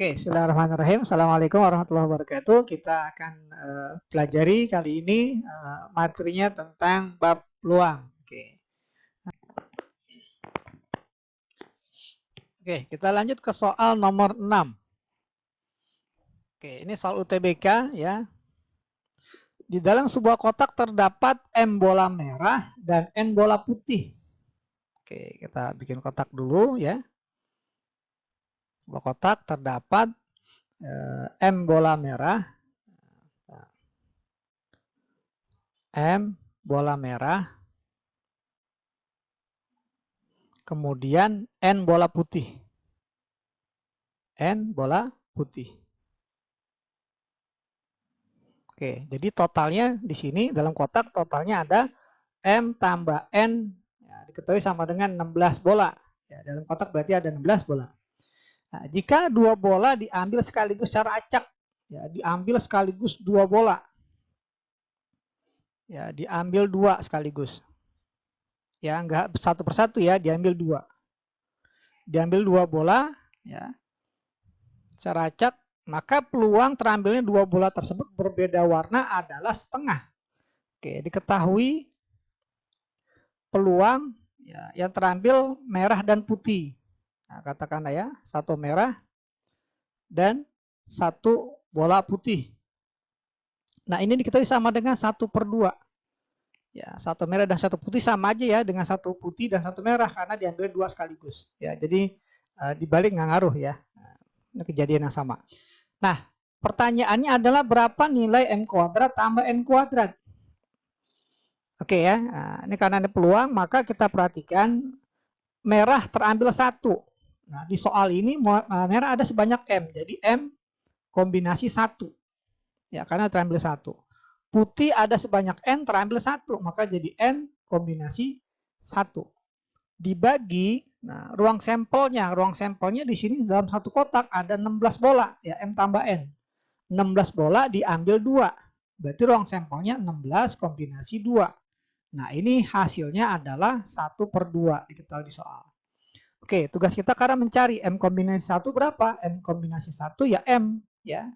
Oke, bismillahirrahmanirrahim. Assalamualaikum warahmatullahi wabarakatuh. Kita akan pelajari kali ini materinya tentang bab peluang. Oke, kita lanjut ke soal nomor 6. Oke, ini soal UTBK ya. Di dalam sebuah kotak terdapat M bola merah dan N bola putih. Oke, kita bikin kotak dulu ya. Sebuah kotak terdapat M bola merah, M bola merah, kemudian N bola putih, N bola putih. Oke, jadi totalnya di sini dalam kotak totalnya ada M tambah N, ya, diketahui sama dengan 16 bola. Ya, dalam kotak berarti ada 16 bola. Nah, jika dua bola diambil sekaligus secara acak, ya, diambil sekaligus dua bola, ya, diambil dua sekaligus, ya, enggak satu persatu ya, diambil dua, bola, ya, secara acak, maka peluang terambilnya dua bola tersebut berbeda warna adalah setengah. Oke, diketahui peluang ya, yang terambil merah dan putih. Nah, katakanlah ya, satu merah dan satu bola putih. Nah, ini diketahui sama dengan 1/2. Ya, satu merah dan satu putih sama aja ya dengan satu putih dan satu merah karena diambil dua sekaligus. Ya, jadi dibalik nggak ngaruh ya. Ini kejadian yang sama. Nah, pertanyaannya adalah berapa nilai M kuadrat tambah N kuadrat? Oke ya, nah, ini karena ada peluang maka kita perhatikan merah terambil satu. Nah, di soal ini merah ada sebanyak M, jadi M kombinasi 1. Ya, karena terambil 1. Putih ada sebanyak N terambil 1, maka jadi N kombinasi 1. Dibagi, nah ruang sampelnya di sini dalam satu kotak ada 16 bola, ya M tambah N. 16 bola diambil 2. Berarti ruang sampelnya 16 kombinasi 2. Nah, ini hasilnya adalah 1/2 diketahui di soal. Oke, tugas kita karena mencari M kombinasi 1 berapa? M kombinasi 1 ya M, ya.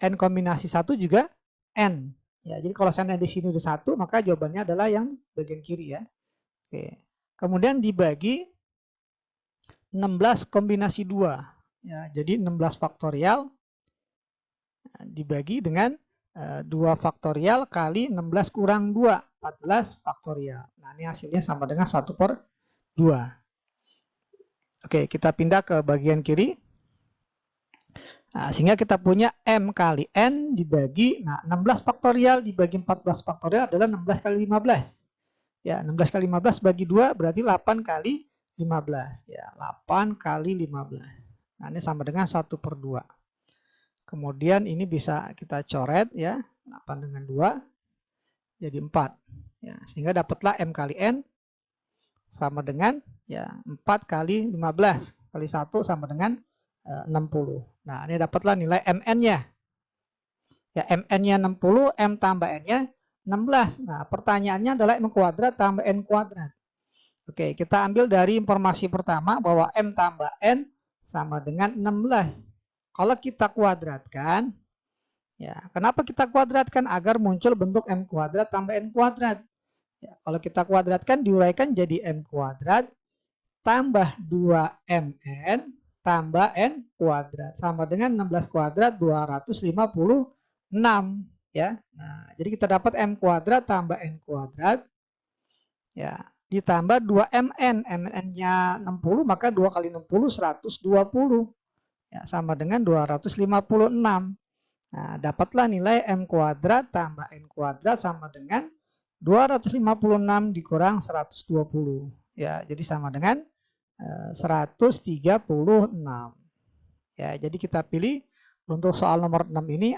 N kombinasi 1 juga N. Ya, jadi kalau saya di sini udah 1, maka jawabannya adalah yang bagian kiri ya. Oke. Kemudian dibagi 16 kombinasi 2. Ya, jadi 16 faktorial dibagi dengan 2 faktorial kali 16 kurang 2, 14 faktorial. Nah, ini hasilnya sama dengan 1/2. Oke, kita pindah ke bagian kiri. Nah, sehingga kita punya M kali N dibagi, nah 16 faktorial dibagi 14 faktorial adalah 16 kali 15. Ya, 16 kali 15 bagi 2 berarti 8 kali 15. Ya, 8 kali 15. Nah, ini sama dengan 1/2. Kemudian ini bisa kita coret ya, 8 dengan 2 jadi 4. Ya, sehingga dapatlah M kali N sama dengan ya 4 kali 15 kali 1 sama dengan 60. Nah, ini dapatlah nilai MN-nya. Ya, MN-nya 60, M tambah N-nya 16. Nah, pertanyaannya adalah M kuadrat tambah N kuadrat. Oke, kita ambil dari informasi pertama bahwa M tambah N sama dengan 16. Kalau kita kuadratkan, ya, kenapa kita kuadratkan? Agar muncul bentuk M kuadrat tambah N kuadrat. Ya, kalau kita kuadratkan diuraikan jadi M kuadrat tambah 2MN tambah N kuadrat sama dengan 16 kuadrat 256 ya. Nah, jadi kita dapat M kuadrat tambah N kuadrat ya ditambah 2MN, MN-nya 60 maka 2 kali 60 120 ya sama dengan 256. Nah, dapatlah nilai M kuadrat tambah N kuadrat sama dengan 256 dikurang 120 ya, jadi sama dengan 136 ya. Jadi kita pilih untuk soal nomor 6 ini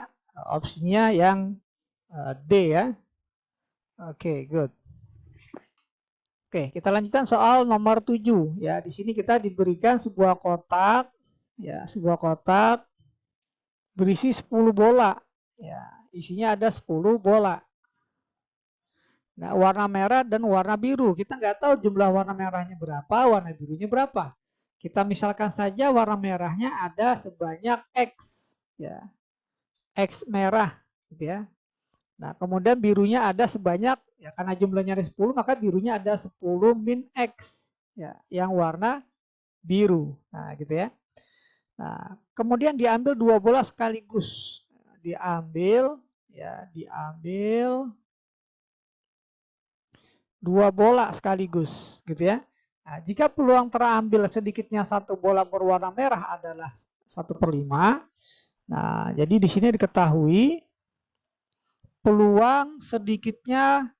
opsinya yang D ya. Oke, good. Oke, kita lanjutkan soal nomor 7 ya. Di sini kita diberikan sebuah kotak ya, sebuah kotak berisi 10 bola ya. Isinya ada 10 bola. Nah, warna merah dan warna biru. Kita nggak tahu jumlah warna merahnya berapa, warna birunya berapa. Kita misalkan saja warna merahnya ada sebanyak X, ya, X merah, gitu ya. Nah, kemudian birunya ada sebanyak, ya karena jumlahnya ada 10, maka birunya ada 10 min X, ya, yang warna biru. Nah, gitu ya. Nah, kemudian diambil 2 bola sekaligus. Diambil 2 bola sekaligus, gitu ya. Nah, jika peluang terambil sedikitnya 1 bola berwarna merah adalah 1/5. Nah, jadi di sini diketahui peluang sedikitnya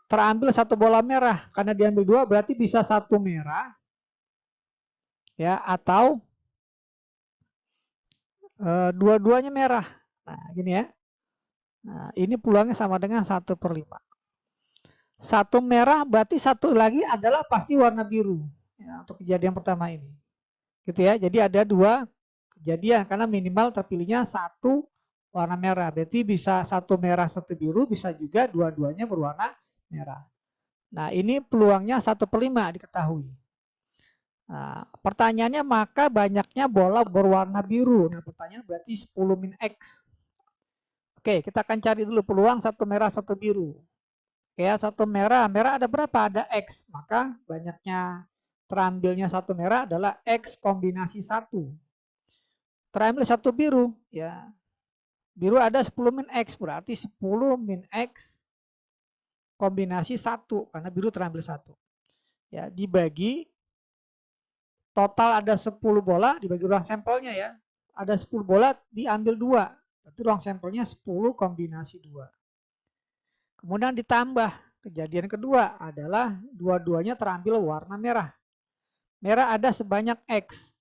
terambil 1 bola merah, karena diambil 2 berarti bisa 1 merah, ya, atau dua-duanya merah. Nah, gini ya. Nah, ini peluangnya sama dengan 1/5. 1 merah berarti 1 lagi adalah pasti warna biru, ya, untuk kejadian pertama ini, gitu ya. Jadi ada 2 kejadian karena minimal terpilihnya 1 warna merah. Berarti bisa 1 merah 1 biru, bisa juga dua-duanya berwarna merah. Nah, ini peluangnya 1/5 diketahui. Nah, pertanyaannya maka banyaknya bola berwarna biru. Nah, pertanyaan berarti 10 min X. Oke, kita akan cari dulu peluang 1 merah 1 biru. Ya, 1 merah ada berapa? Ada X. Maka banyaknya terambilnya 1 merah adalah X kombinasi 1. Terambil 1 biru, ya. Biru ada 10 min X, berarti 10 min X kombinasi 1, karena biru terambil 1. Ya, dibagi total ada 10 bola, dibagi ruang sampelnya ya. Ada 10 bola diambil 2. Berarti ruang sampelnya 10 kombinasi 2. Kemudian ditambah, kejadian kedua adalah dua-duanya terambil warna merah. Merah ada sebanyak X.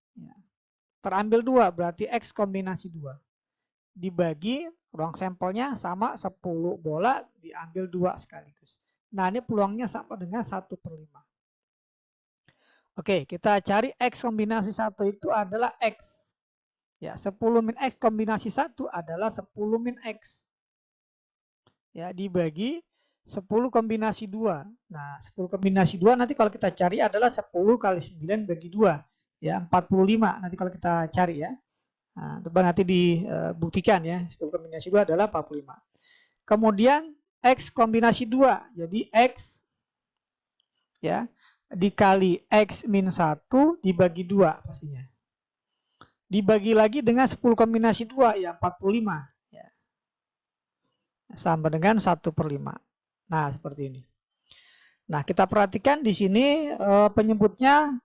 Terambil 2, berarti X kombinasi 2. Dibagi, ruang sampelnya sama 10 bola, diambil 2 sekaligus. Nah, ini peluangnya sama dengan 1/5. Oke, kita cari X kombinasi 1 itu adalah X. Ya, 10 min X kombinasi 1 adalah 10 min X. Ya, dibagi 10 kombinasi 2. Nah, 10 kombinasi 2 nanti kalau kita cari adalah 10 kali 9 bagi 2. Ya, 45 nanti kalau kita cari ya. Nah, coba nanti dibuktikan ya. 10 kombinasi 2 adalah 45. Kemudian X kombinasi 2. Jadi X ya dikali X min 1 dibagi 2 pastinya. Dibagi lagi dengan 10 kombinasi 2 ya 45. Ya. Sama dengan 1/5. Nah, seperti ini. Nah, kita perhatikan di sini penyebutnya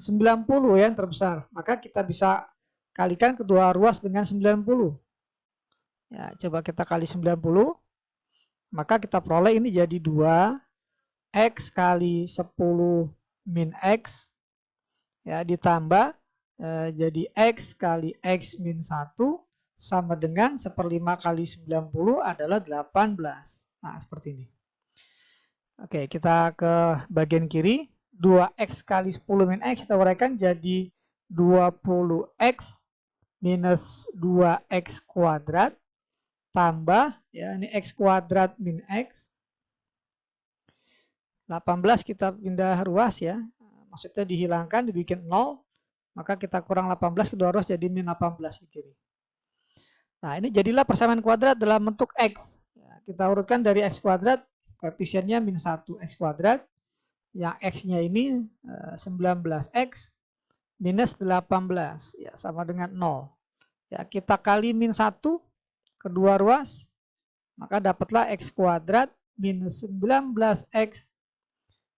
90 yang terbesar. Maka kita bisa kalikan kedua ruas dengan 90. Ya, coba kita kali 90. Maka kita peroleh ini jadi 2 X kali 10 min X. Ya, ditambah jadi X kali X min 1 sama dengan 1/5 kali 90 adalah 18. Nah, seperti ini. Oke, kita ke bagian kiri. 2X kali 10 min X kita uraikan jadi 20X minus 2X kuadrat tambah, ya ini X kuadrat min X. 18 kita pindah ruas ya. Maksudnya dihilangkan, dibikin 0. Maka kita kurang 18 kedua ruas jadi min 18 di kiri. Nah, ini jadilah persamaan kuadrat dalam bentuk X. Ya, kita urutkan dari X kuadrat. Koefisiennya min 1 X kuadrat, yang X-nya ini 19X minus 18, ya sama dengan 0. Ya, kita kali min 1 kedua ruas, maka dapatlah X kuadrat minus 19X,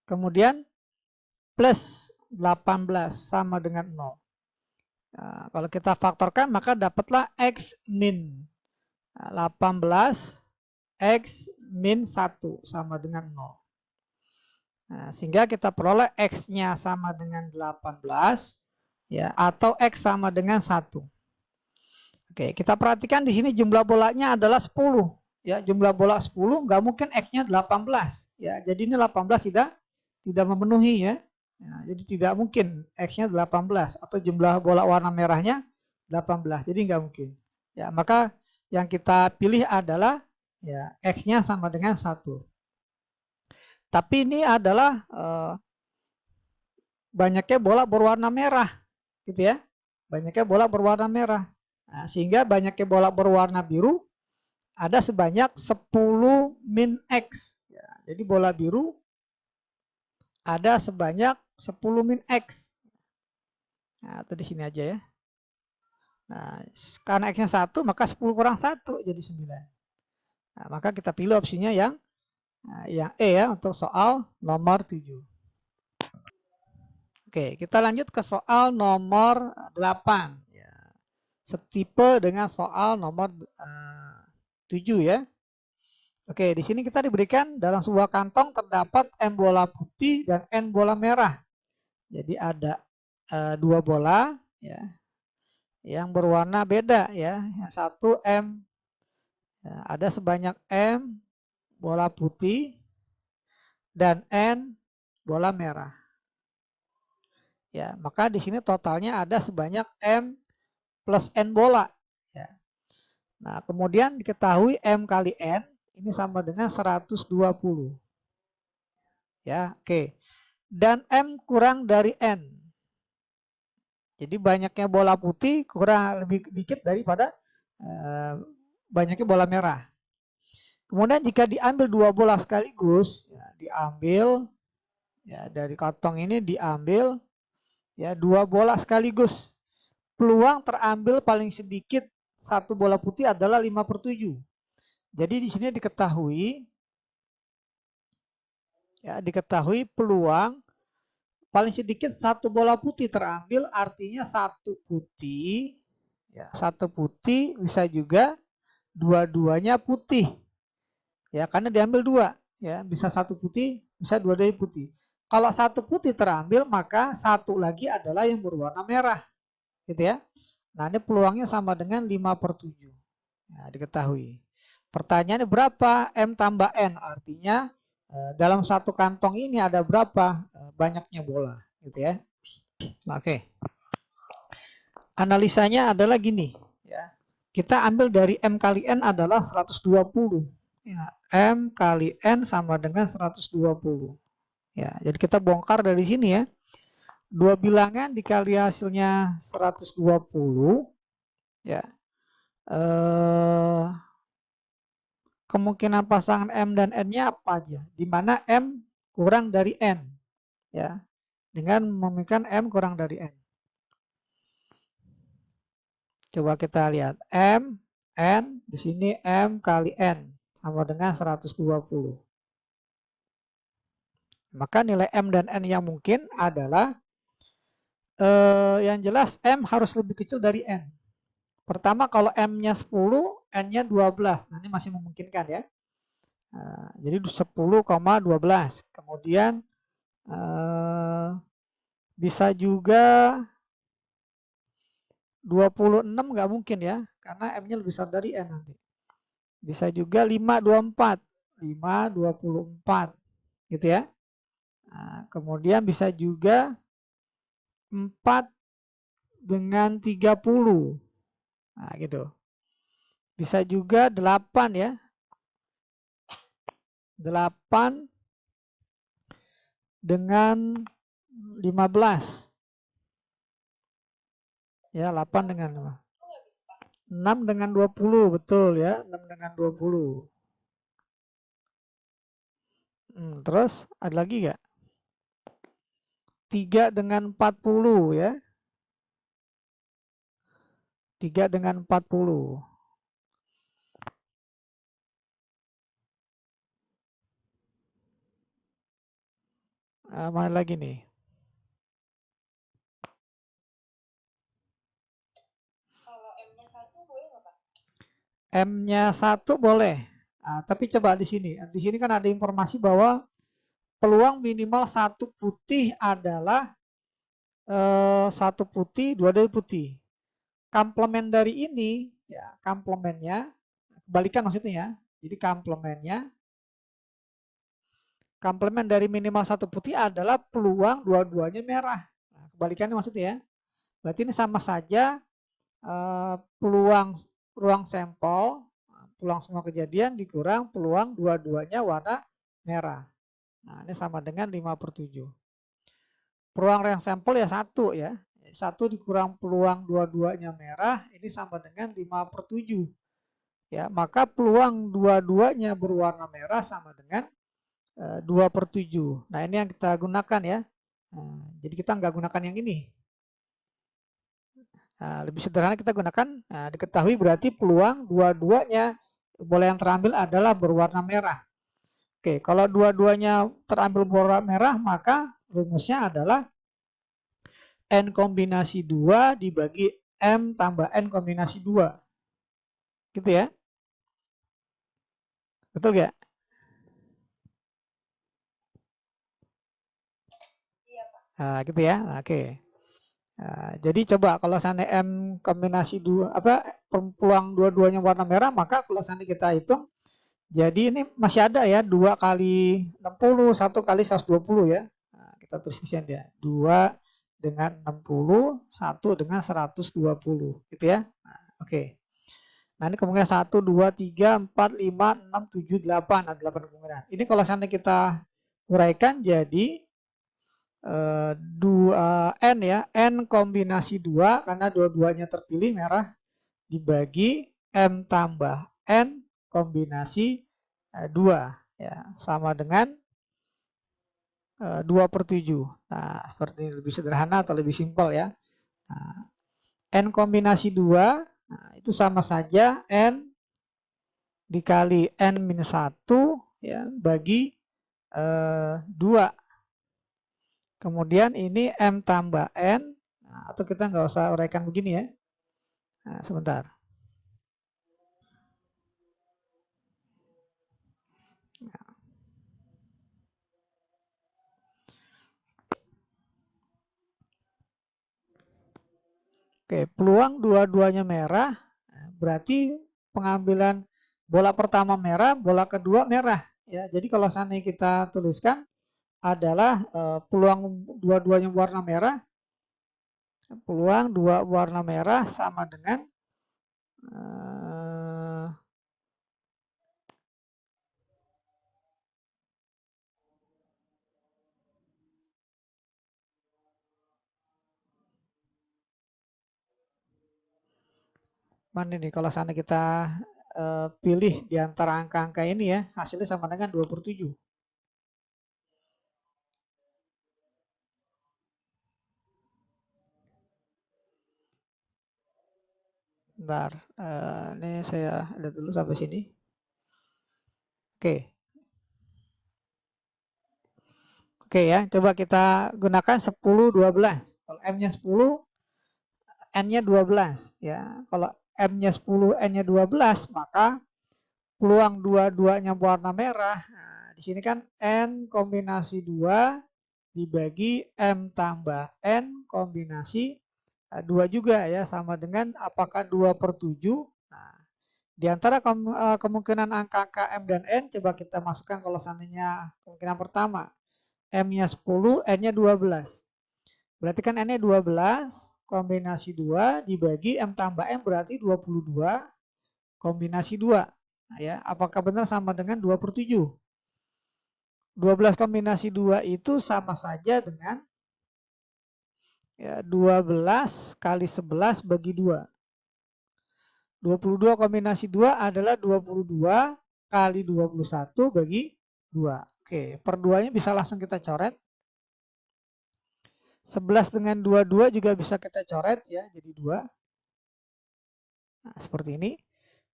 kemudian plus 18 sama dengan 0. Nah, kalau kita faktorkan maka dapatlah X min 18 X min 1 sama dengan 0. Nah, sehingga kita peroleh X-nya sama dengan 18 ya, atau X sama dengan 1. Oke, kita perhatikan di sini jumlah bolanya adalah 10 ya, jumlah bola 10 nggak mungkin X-nya 18 ya. Jadi ini 18 tidak memenuhi ya. Nah, jadi tidak mungkin X-nya 18 atau jumlah bola warna merahnya 18. Jadi nggak mungkin. Ya, maka yang kita pilih adalah ya X-nya sama dengan 1. Tapi ini adalah banyaknya bola berwarna merah, gitu ya. Banyaknya bola berwarna merah. Nah, sehingga banyaknya bola berwarna biru ada sebanyak 10 min X. Ya, jadi bola biru ada sebanyak 10 min X. Nah, itu di sini aja ya. Nah, karena X-nya 1, maka 10 kurang 1 jadi 9. Nah, maka kita pilih opsinya yang E ya untuk soal nomor 7. Oke, kita lanjut ke soal nomor 8. Ya, setipe dengan soal nomor 7 ya. Oke, di sini kita diberikan dalam sebuah kantong terdapat M bola putih dan N bola merah. Jadi ada 2 bola ya, yang berwarna beda ya. Yang satu M, ya, ada sebanyak M bola putih dan N bola merah. Ya, maka di sini totalnya ada sebanyak M plus N bola. Ya. Nah, kemudian diketahui M kali N ini sama dengan 120. Ya, oke. Dan M kurang dari N. Jadi banyaknya bola putih kurang lebih dikit daripada banyaknya bola merah. Kemudian jika diambil 2 bola sekaligus, ya, diambil ya dari kantong ini diambil ya 2 bola sekaligus. Peluang terambil paling sedikit 1 bola putih adalah 5/7. Jadi di sini diketahui peluang paling sedikit 1 bola putih terambil, artinya 1 putih ya, 1 putih bisa juga dua-duanya putih. Ya, karena diambil 2 ya, bisa 1 putih, bisa 2-duanya putih. Kalau 1 putih terambil, maka 1 lagi adalah yang berwarna merah. Gitu ya. Nah, ini peluangnya sama dengan 5/7. Nah, diketahui. Pertanyaannya berapa M tambah N? Artinya dalam satu kantong ini ada berapa banyaknya bola, gitu ya. Nah, oke. Analisanya adalah gini, ya. Kita ambil dari M kali N adalah 120. Ya, M kali N sama dengan 120. Ya, jadi kita bongkar dari sini ya. 2 bilangan dikali hasilnya 120. Ya. Kemungkinan pasangan M dan N-nya apa aja? Di mana M kurang dari N. Ya. Dengan memikirkan M kurang dari N. Coba kita lihat. M, N, di sini M kali N. Sama dengan 120. Maka nilai M dan N yang mungkin adalah yang jelas M harus lebih kecil dari N. Pertama kalau M-nya 10, N-nya 12. Nah, ini masih memungkinkan ya. Jadi 10,12. Kemudian bisa juga 26 nggak mungkin ya. Karena M-nya lebih besar dari N nanti. Bisa juga 524. 524. Gitu ya. Nah, kemudian bisa juga 4 dengan 30. Nah, gitu. Bisa juga 8 ya. 8 dengan 15. Ya, 8 dengan 6 dengan 20, betul ya. 6 dengan 20. Terus ada lagi nggak? 3 dengan 40 ya. 3 dengan 40. Mana lagi nih? Kalau M-nya 1 boleh nggak, Pak? M-nya 1 boleh. Nah, tapi coba di sini. Di sini kan ada informasi bahwa peluang minimal 1 putih adalah 1 putih, 2 putih. Komplement dari ini, ya, komplemennya, kebalikan maksudnya ya. Jadi komplement dari minimal 1 putih adalah peluang dua-duanya merah. Nah, kebalikannya maksudnya ya. Berarti ini sama saja peluang ruang sampel, peluang semua kejadian dikurang peluang dua-duanya warna merah. Nah, ini sama dengan 5/7. Peluang rank sampel ya 1 ya. 1 dikurang peluang dua-duanya merah, ini sama dengan 5/7. Ya, maka peluang dua-duanya berwarna merah sama dengan 2/7. Nah, ini yang kita gunakan ya. Nah, jadi kita nggak gunakan yang ini. Nah, lebih sederhana kita gunakan, diketahui berarti peluang dua-duanya bola yang terambil adalah berwarna merah. Oke, kalau dua-duanya terambil berwarna merah, maka rumusnya adalah N kombinasi 2 dibagi M tambah N kombinasi 2. Gitu ya. Betul gak? Iya, Pak. Nah, gitu ya. Nah, oke. Nah, jadi coba kalau seandainya M kombinasi 2 peluang dua-duanya warna merah, maka kalau seandainya kita hitung, jadi ini masih ada ya 2 kali 60, 1 kali 120 ya. Nah, kita tulis di sini ya. 2 dengan 60, 1 dengan 120 gitu ya. Nah, oke. Nah, ini kemungkinan 1, 2, 3, 4, 5, 6, 7, 8. Ada 8 kemungkinan. Ini kalau seandainya kita uraikan jadi 2N ya. N kombinasi 2 karena dua-duanya terpilih merah dibagi M tambah N kombinasi 2 ya. Sama dengan 2/7. Nah, seperti ini lebih sederhana atau lebih simpel ya. Nah, N kombinasi 2 itu sama saja N dikali N-1 ya, bagi 2. Kemudian ini M tambah N, atau kita nggak usah uraikan begini ya. Nah, sebentar. Oke, peluang dua-duanya merah, berarti pengambilan bola pertama merah, bola kedua merah. Ya, jadi kalau seandainya kita tuliskan adalah peluang dua-duanya warna merah, peluang dua warna merah sama dengan mana nih kalau seandainya kita pilih di antara angka-angka ini ya, hasilnya sama dengan 2/7. Bentar, ini saya lihat dulu sampai sini. Oke. Oke ya, coba kita gunakan 10, 12. Kalau M-nya 10, N-nya 12 ya. Kalau M-nya 10, N-nya 12, maka peluang dua-duanya warna merah. Nah, di sini kan N kombinasi 2 dibagi M tambah N kombinasi 2 juga ya, sama dengan apakah 2/7. Nah, di antara kemungkinan angka-angka M dan N, coba kita masukkan kalau seandainya kemungkinan pertama. M-nya 10, N-nya 12. Berarti kan N-nya 12, kombinasi 2 dibagi M tambah M berarti 22 kombinasi 2. Nah, ya, apakah benar sama dengan 2/7? 12 kombinasi 2 itu sama saja dengan ya, 12 kali 11 bagi 2. 22 kombinasi 2 adalah 22 kali 21 bagi 2. Oke, per 2-nya bisa langsung kita coret. 11 dengan 22 juga bisa kita coret ya, jadi 2. Nah, seperti ini.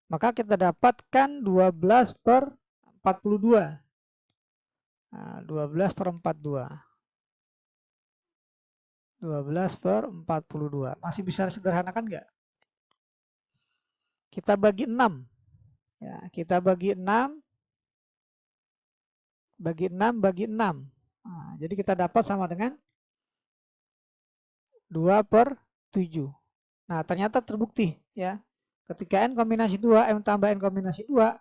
Maka kita dapatkan 12/42. Nah, 12/42. 12/42. Masih bisa sederhanakan nggak? Kita bagi 6. Ya, kita bagi 6. Bagi 6 bagi 6. Nah, jadi kita dapat sama dengan 2/7. Nah, ternyata terbukti ya. Ketika N kombinasi 2, M tambah N kombinasi 2,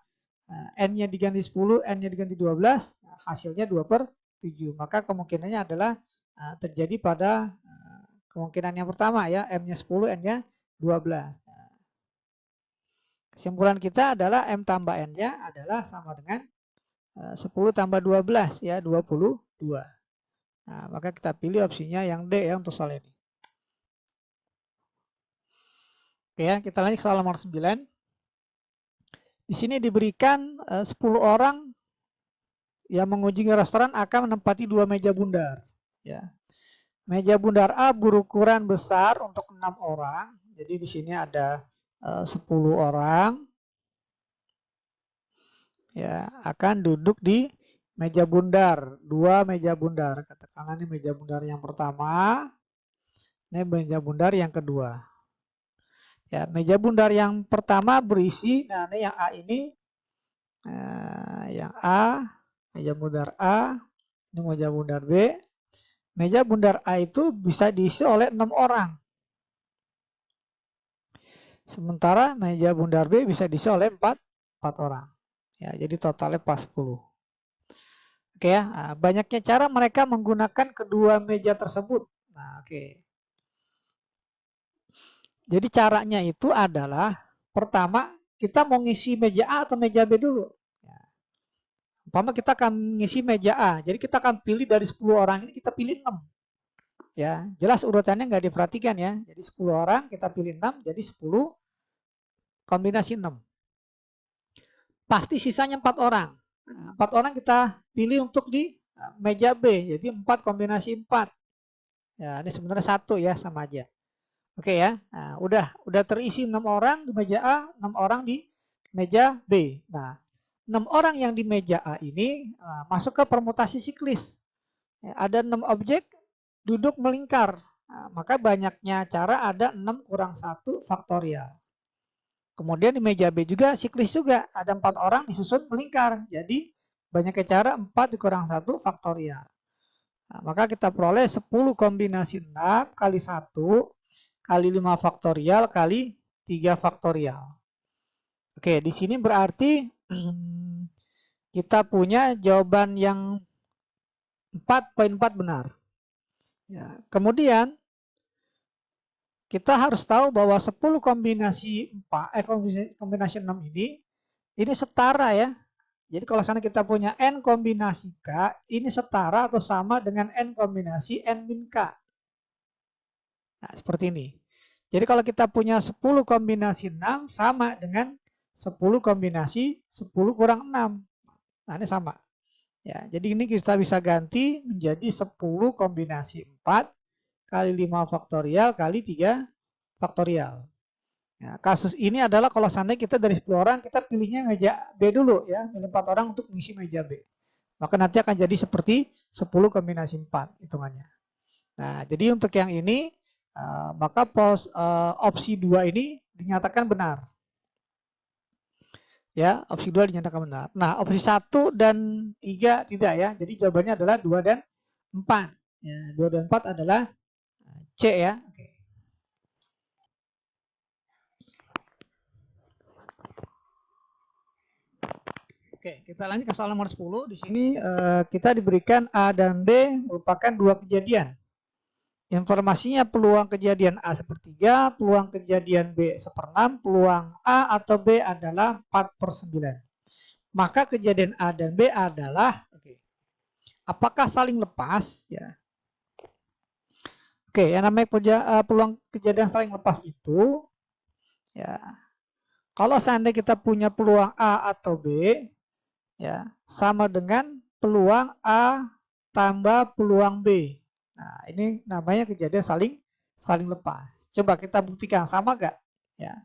N-nya diganti 10, N-nya diganti 12, hasilnya 2/7. Maka kemungkinannya adalah terjadi pada kemungkinan yang pertama ya, M-nya 10, N-nya 12. Kesimpulan kita adalah M tambah N-nya adalah sama dengan 10 tambah 12 ya, 22. Nah, maka kita pilih opsinya yang D ya untuk soal ini. Oke ya, kita lanjut ke soal nomor 9. Di sini diberikan 10 orang yang mengunjungi restoran akan menempati 2 meja bundar. Ya. Meja bundar A berukuran besar untuk 6 orang. Jadi di sini ada 10 orang ya akan duduk di meja bundar, 2 meja bundar. Katakanlah ini meja bundar yang pertama, ini meja bundar yang kedua. Ya, meja bundar yang pertama berisi, nah ini yang A ini, yang A, meja bundar A, ini meja bundar B. Meja bundar A itu bisa diisi oleh 6 orang. Sementara meja bundar B bisa diisi oleh 4 orang. Ya, jadi totalnya pas 10. Oke ya, nah, banyaknya cara mereka menggunakan kedua meja tersebut. Nah, oke. Jadi caranya itu adalah pertama kita mau ngisi meja A atau meja B dulu. Ya. Umpama kita akan ngisi meja A, jadi kita akan pilih dari 10 orang ini kita pilih 6. Ya, jelas urutannya nggak diperhatikan ya. Jadi 10 orang kita pilih 6, jadi 10 kombinasi 6. Pasti sisanya 4 orang. Nah, 4 orang kita pilih untuk di meja B, jadi 4 kombinasi 4. Ya, ini sebenarnya 1 ya, sama aja. Oke ya, nah, udah terisi 6 orang di meja A, 6 orang di meja B. Nah, 6 orang yang di meja A ini masuk ke permutasi siklis. Ya, ada 6 objek duduk melingkar. Nah, maka banyaknya cara ada 6 kurang 1 faktorial. Kemudian di meja B juga siklis juga, ada 4 orang disusun melingkar. Jadi banyaknya cara 4 dikurang 1 faktorial. Nah, maka kita peroleh 10 kombinasi 6 kali 1 kali 5 faktorial kali 3 faktorial. Oke, di sini berarti kita punya jawaban yang 4.4 benar. Ya, kemudian kita harus tahu bahwa 10 kombinasi 4 kombinasi 6 ini setara ya. Jadi kalau sana kita punya n kombinasi K, ini setara atau sama dengan n kombinasi n min K. Nah, seperti ini. Jadi kalau kita punya 10 kombinasi 6 sama dengan 10 kombinasi 10 kurang 6. Nah, ini sama. Ya, jadi ini kita bisa ganti menjadi 10 kombinasi 4 kali 5 faktorial kali 3 faktorial. Ya, kasus ini adalah kalau seandainya kita dari 10 orang, kita pilihnya meja B dulu ya, pilih 4 orang untuk mengisi meja B. Maka nanti akan jadi seperti 10 kombinasi 4 hitungannya. Nah, jadi untuk yang ini, maka opsi 2 ini dinyatakan benar. Ya, opsi 2 dinyatakan benar. Nah, opsi 1 dan 3 tidak ya. Jadi jawabannya adalah 2 dan 4. Ya, 2 dan 4 adalah C ya. Oke. Oke, kita lanjut ke soal nomor 10. Di sini kita diberikan A dan B merupakan 2 kejadian. Informasinya peluang kejadian A sepertiga, peluang kejadian B seperenam, peluang A atau B adalah 4/9. Maka kejadian A dan B adalah, apakah saling lepas? Ya. Oke, yang namanya peluang kejadian saling lepas itu, ya, kalau seandainya kita punya peluang A atau B, ya, sama dengan peluang A tambah peluang B. Nah, ini namanya kejadian saling lepas. Coba kita buktikan, sama gak? Ya.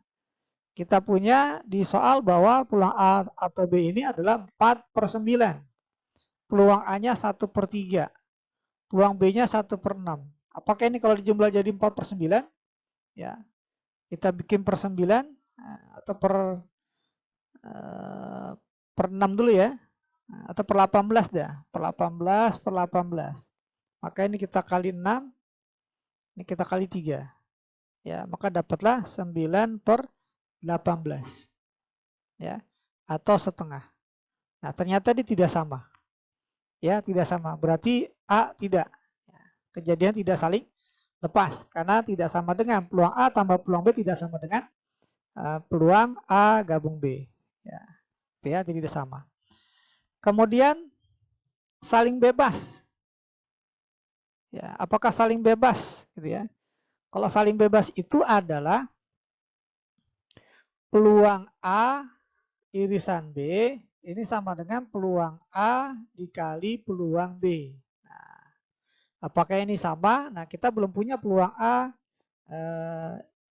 Kita punya di soal bahwa peluang A atau B ini adalah 4/9. Peluang A-nya 1/3. Peluang B-nya 1/6. Apakah ini kalau dijumlah jadi 4/9? Ya. Kita bikin per 9 atau per 6 dulu ya. Atau per 18 dah. Per 18 per 18. Maka ini kita kali 6. Ini kita kali 3. Ya, maka dapatlah 9/18. Ya. Atau setengah. Nah, ternyata ini tidak sama. Ya, tidak sama. Berarti A tidak. Ya, kejadian tidak saling lepas karena tidak sama dengan peluang A tambah peluang B tidak sama dengan peluang A gabung B. Ya, tidak sama. Kemudian saling bebas. Ya, apakah saling bebas gitu ya? Kalau saling bebas itu adalah peluang A irisan B ini sama dengan peluang A dikali peluang B. Nah, apakah ini sama? Nah, kita belum punya peluang A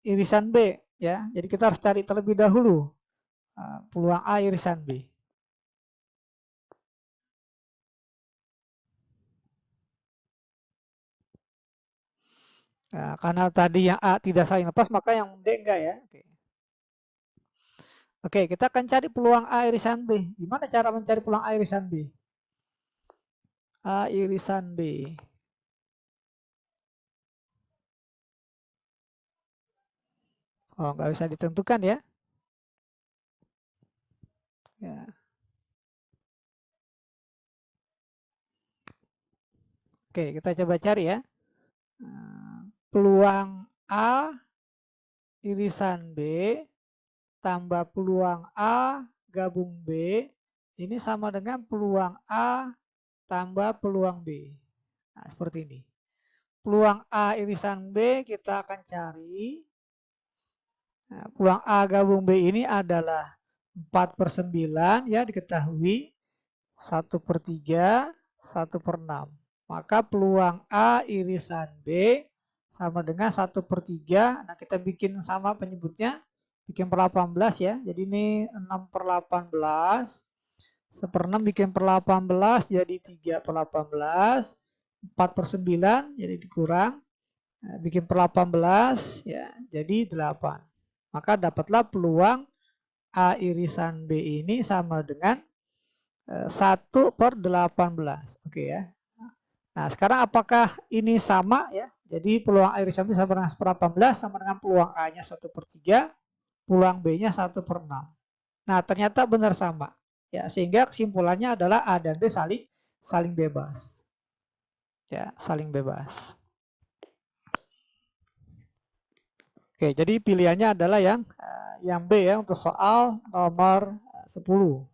irisan B ya. Jadi kita harus cari terlebih dahulu peluang A irisan B. Nah, karena tadi yang A tidak saling lepas, maka yang D enggak ya. Oke, kita akan cari peluang A irisan B. Gimana cara mencari peluang A irisan B? A irisan B. Oh, nggak bisa ditentukan ya. Ya. Oke, kita coba cari ya. Peluang A irisan B tambah peluang A gabung B ini sama dengan peluang A tambah peluang B. Nah, seperti ini. Peluang A irisan B kita akan cari. Nah, peluang A gabung B ini adalah 4/9 ya diketahui. 1/3, 1/6. Maka peluang A irisan B sama dengan 1/3. Nah, kita bikin sama penyebutnya. Bikin per 18 ya. Jadi ini 6/18. 1/6 bikin per 18 jadi 3/18. 4/9 jadi dikurang. Nah, bikin per 18 ya jadi 8. Maka dapatlah peluang A irisan B ini sama dengan 1/18. Oke ya. Nah, sekarang apakah ini sama ya? Jadi peluang A irisan B sama dengan 1/18 sama dengan peluang A-nya 1/3, peluang B-nya 1/6. Nah, ternyata benar sama. Ya, sehingga kesimpulannya adalah A dan B saling bebas. Ya, saling bebas. Oke, jadi pilihannya adalah yang B ya untuk soal nomor 10.